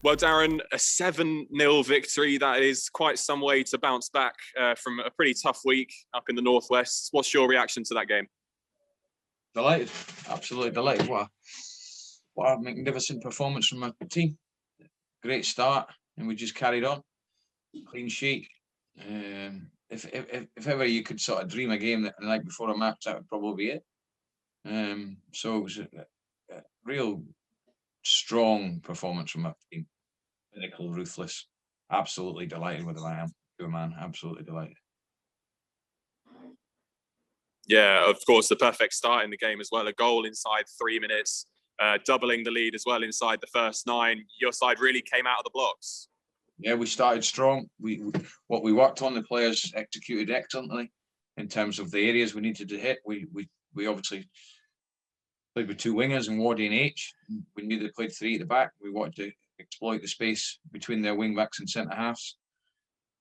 Well, Darren, a 7-0 victory, that is quite some way to bounce back from a pretty tough week up in the Northwest. What's your reaction to that game? Delighted, absolutely delighted. What a magnificent performance from our team. Great start, and we just carried on. Clean sheet. If ever you could sort of dream a game that the night before a match, that would probably be it. So it was a real strong performance from our team. Clinical, ruthless. Absolutely delighted with who I am. To a man, absolutely delighted. Yeah, of course, the perfect start in the game as well. A goal inside 3 minutes, doubling the lead as well inside the first 9. Your side really came out of the blocks. Yeah, we started strong. What we worked on, the players executed excellently in terms of the areas we needed to hit. We obviously played with 2 wingers and Wardy and H. We knew they played 3 at the back. We wanted to exploit the space between their wing backs and centre halves.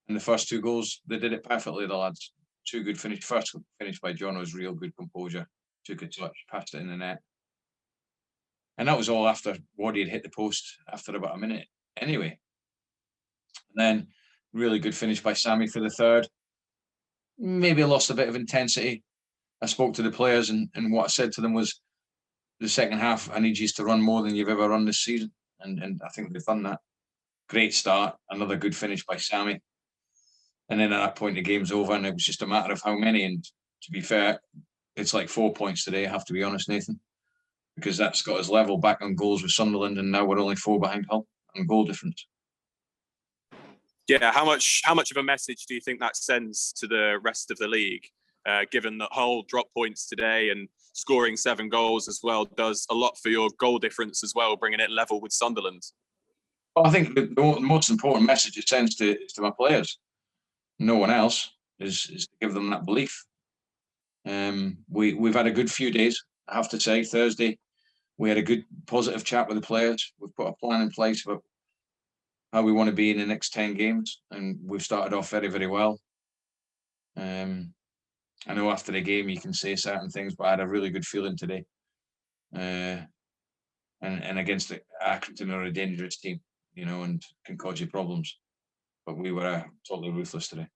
And the first 2 goals, they did it perfectly, the lads. 2 good finish. First finish by John was real good composure. Took a touch, passed it in the net. And that was all after Wardy had hit the post after about a minute anyway. And then really good finish by Sammy for the third. Maybe lost a bit of intensity. I spoke to the players and what I said to them was, the second half, I need you to run more than you've ever run this season. And I think they've done that. Great start. Another good finish by Sammy. And then at that point, the game's over, and it was just a matter of how many. And to be fair, it's like 4 points today, I have to be honest, Nathan, because that's got us level back on goals with Sunderland, and now we're only 4 behind Hull on goal difference. Yeah, how much of a message do you think that sends to the rest of the league, given that Hull dropped points today and scoring 7 goals as well does a lot for your goal difference as well, bringing it level with Sunderland? Well, I think the most important message it sends is to my players. No one else is to give them that belief. We've had a good few days, I have to say. Thursday, we had a good positive chat with the players. We've put a plan in place about how we want to be in the next 10 games, and we've started off very, very well. I know after the game you can say certain things, but I had a really good feeling today. And against the Accrington are a dangerous team, and can cause you problems. But we were totally ruthless today.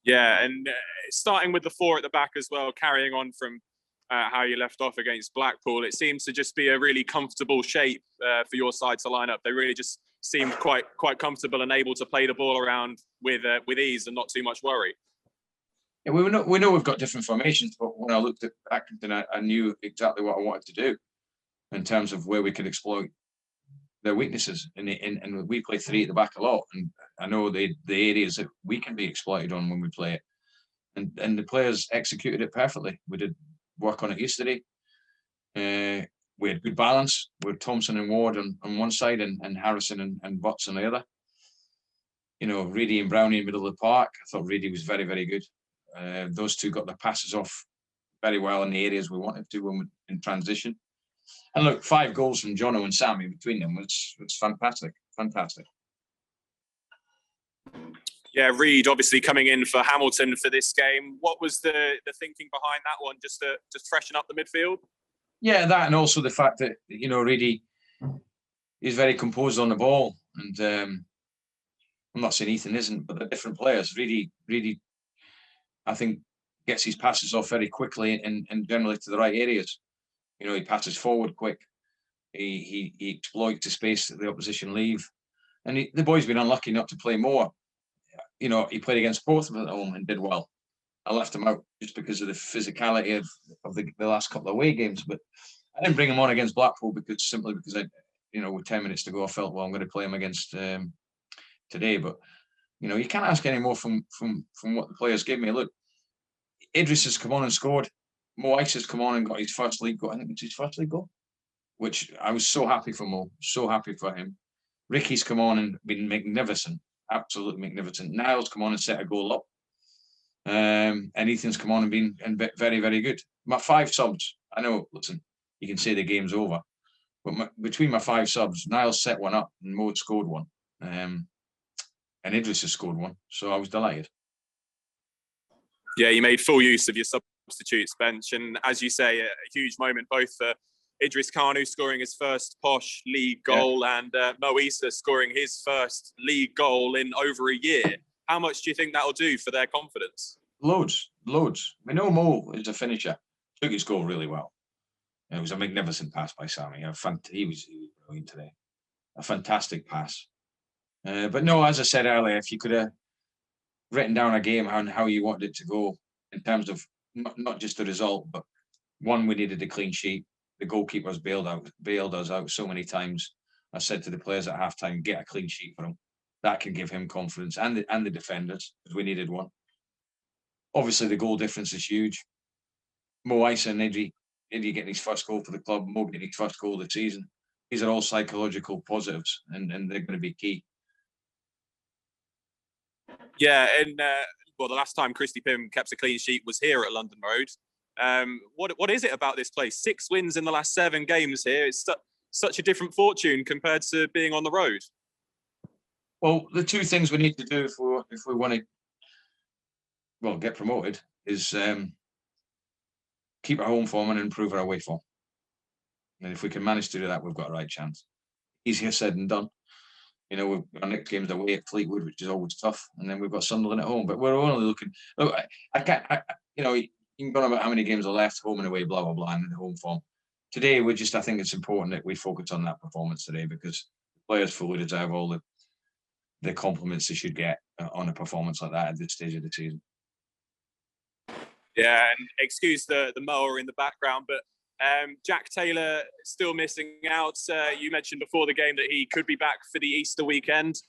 Yeah, and starting with the 4 at the back as well, carrying on from how you left off against Blackpool, it seems to just be a really comfortable shape for your side to line up. They really just seemed quite comfortable and able to play the ball around with ease and not too much worry. Yeah, we know we've got different formations, but when I looked at Accrington, I knew exactly what I wanted to do in terms of where we could exploit their weaknesses. And we play 3 at the back a lot, and I know the areas that we can be exploited on when we play it. And the players executed it perfectly. We did work on it yesterday. We had good balance with Thompson and Ward on one side and Harrison and Butts on the other. Reedy and Brownie in the middle of the park. I thought Reedy was very, very good. Those 2 got their passes off very well in the areas we wanted to when in transition. And look, 5 goals from Jono and Sammy between them was fantastic. Fantastic. Yeah, Reed obviously coming in for Hamilton for this game. What was the thinking behind that one? Just to freshen up the midfield? Yeah, that, and also the fact that Reedy is very composed on the ball, and I'm not saying Ethan isn't, but they're different players. Reedy, I think, gets his passes off very quickly and generally to the right areas. He passes forward quick. He exploits the space that the opposition leave, and the boy's been unlucky not to play more. He played against Portsmouth at home and did well. I left him out just because of the physicality of the last couple of away games, but I didn't bring him on against Blackpool simply because I, with 10 minutes to go, I felt, well, I'm going to play him against today. But you can't ask any more from what the players gave me. Look, Idris has come on and scored. Mo Ice has come on and got his first league goal. I think it's his first league goal, which I was so happy for Mo, so happy for him. Ricky's come on and been magnificent, absolutely magnificent. Niall's come on and set a goal up. And Ethan's come on and been very, very good. My 5 subs, I know, listen, you can say the game's over, but between my 5 subs, Niall set one up and Mo scored one. And Idris has scored one, so I was delighted. Yeah, you made full use of your substitutes bench, and as you say, a huge moment both for Idris Kanu scoring his first Posh league goal, and Mo Issa scoring his first league goal in over a year. How much do you think that'll do for their confidence? Loads. We know Mo is a finisher. Took his goal really well. It was a magnificent pass by Sammy. He was brilliant today. A fantastic pass. But no, as I said earlier, if you could have written down a game on how you wanted it to go in terms of not just the result, but one, we needed a clean sheet. The goalkeepers bailed us out so many times. I said to the players at halftime, get a clean sheet for him. That can give him confidence, and the defenders, because we needed one. Obviously, the goal difference is huge. Mo Issa and Idri getting his first goal for the club, Mo getting his first goal of the season. These are all psychological positives, and they're going to be key. Yeah, and the last time Christy Pym kept a clean sheet was here at London Road. What is it about this place? 6 wins in the last 7 games here. It's such a different fortune compared to being on the road. Well, the 2 things we need to do if we want to get promoted is keep our home form and improve our away form. And if we can manage to do that, we've got a right chance. Easier said than done. You know, our next game's away at Fleetwood, which is always tough, and then we've got Sunderland at home. But we're only looking. Look, you can go on about how many games are left, home and away, blah blah blah, and the home form. Today, I think it's important that we focus on that performance today, because players fully deserve all the compliments they should get on a performance like that at this stage of the season. Yeah, and excuse the mower in the background, but Jack Taylor still missing out. You mentioned before the game that he could be back for the Easter weekend.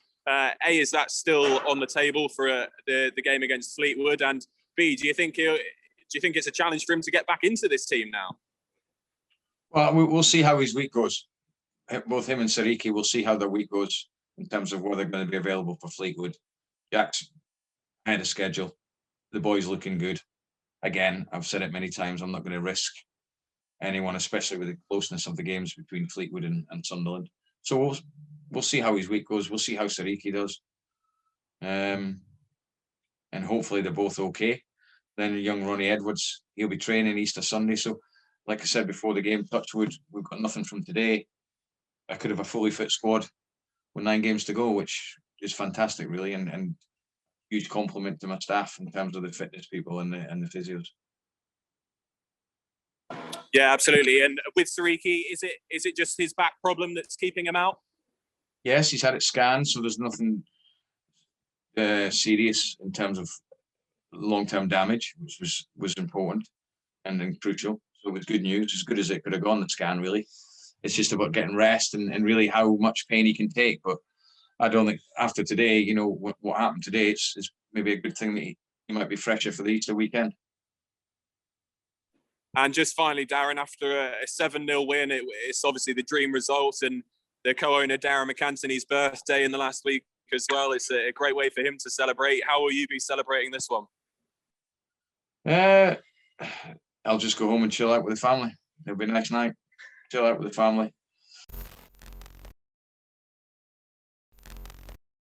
Is that still on the table for the game against Fleetwood? And B, do you think it's a challenge for him to get back into this team now? Well, we'll see how his week goes. Both him and Sariki, we'll see how their week goes in terms of whether they're going to be available for Fleetwood. Jack's ahead of schedule. The boy's looking good. Again, I've said it many times, I'm not going to risk anyone, especially with the closeness of the games between Fleetwood and Sunderland. So we'll see how his week goes. We'll see how Sariki does. And hopefully they're both okay. Then young Ronnie Edwards, he'll be training Easter Sunday. So, like I said before the game, touchwood, we've got nothing from today. I could have a fully fit squad with 9 games to go, which is fantastic, really, and huge compliment to my staff in terms of the fitness people and the physios. Yeah, absolutely. And with Sariki, is it just his back problem that's keeping him out? Yes, he's had it scanned, so there's nothing serious in terms of long-term damage, which was important and crucial. So it was good news, as good as it could have gone, the scan, really. It's just about getting rest and really how much pain he can take. But I don't think after today, what happened today, it's maybe a good thing that he might be fresher for the Easter weekend. And just finally, Darren, after a 7-0 win, it's obviously the dream result, and the co-owner, Darren McAntony's birthday in the last week as well. It's a great way for him to celebrate. How will you be celebrating this one? I'll just go home and chill out with the family. It'll be a nice night. Chill out with the family.